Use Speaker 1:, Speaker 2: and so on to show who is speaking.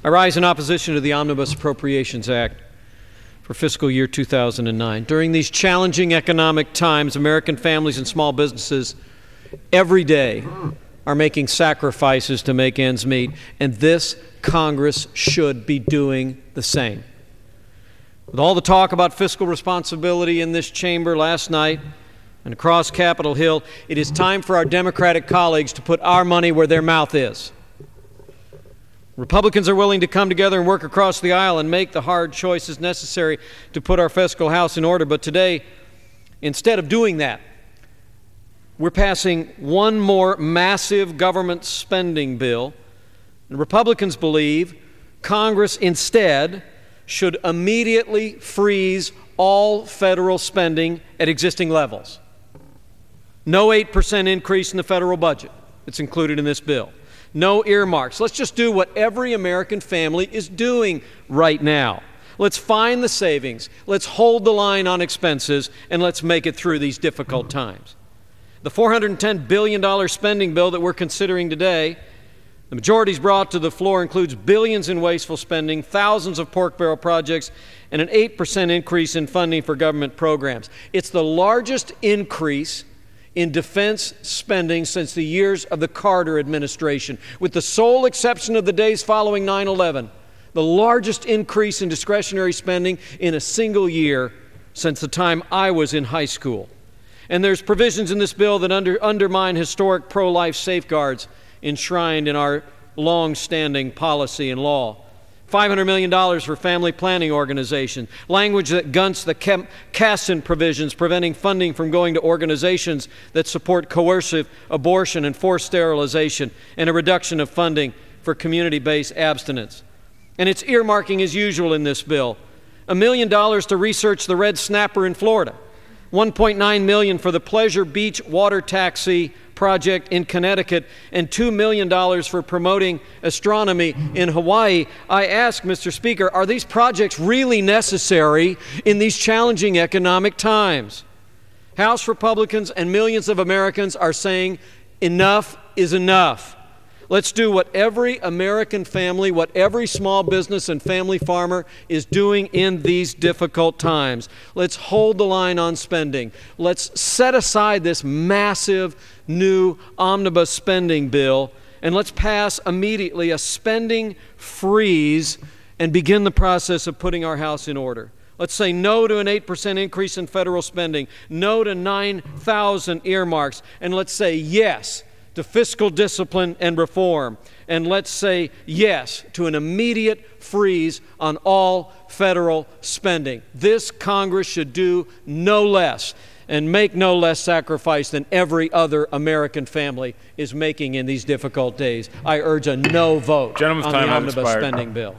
Speaker 1: I rise in opposition to the Omnibus Appropriations Act for fiscal year 2009. During these challenging economic times, American families and small businesses every day are making sacrifices to make ends meet, and this Congress should be doing the same. With all the talk about fiscal responsibility in this chamber last night and across Capitol Hill, it is time for our Democratic colleagues to put our money where their mouth is. Republicans are willing to come together and work across the aisle and make the hard choices necessary to put our fiscal house in order. But today, instead of doing that, we're passing one more massive government spending bill. And Republicans believe Congress instead should immediately freeze all federal spending at existing levels. No 8% increase in the federal budget that's included in this bill. No earmarks. Let's just do what every American family is doing right now. Let's find the savings. Let's hold the line on expenses, and let's make it through these difficult times. The $410 billion spending bill that we're considering today, the majority's brought to the floor, includes billions in wasteful spending, thousands of pork barrel projects, and an 8% increase in funding for government programs. It's the largest increase in defense spending since the years of the Carter administration, with the sole exception of the days following 9/11, the largest increase in discretionary spending in a single year since the time I was in high school. And there's provisions in this bill that undermine historic pro-life safeguards enshrined in our long-standing policy and law. $500 million for family planning organizations, language that gunts the Cassin provisions preventing funding from going to organizations that support coercive abortion and forced sterilization, and a reduction of funding for community-based abstinence. And it's earmarking as usual in this bill. $1 million to research the red snapper in Florida, $1.9 million for the Pleasure Beach water taxi project in Connecticut, and $2 million for promoting astronomy in Hawaii. I ask, Mr. Speaker, are these projects really necessary in these challenging economic times? House Republicans and millions of Americans are saying enough is enough. Let's do what every American family, what every small business and family farmer is doing in these difficult times. Let's hold the line on spending. Let's set aside this massive new omnibus spending bill, and let's pass immediately a spending freeze and begin the process of putting our house in order. Let's say no to an 8% increase in federal spending, no to 9,000 earmarks, and let's say yes to fiscal discipline and reform. And let's say yes to an immediate freeze on all federal spending. This Congress should do no less and make no less sacrifice than every other American family is making in these difficult days. I urge a no vote on the omnibus spending bill.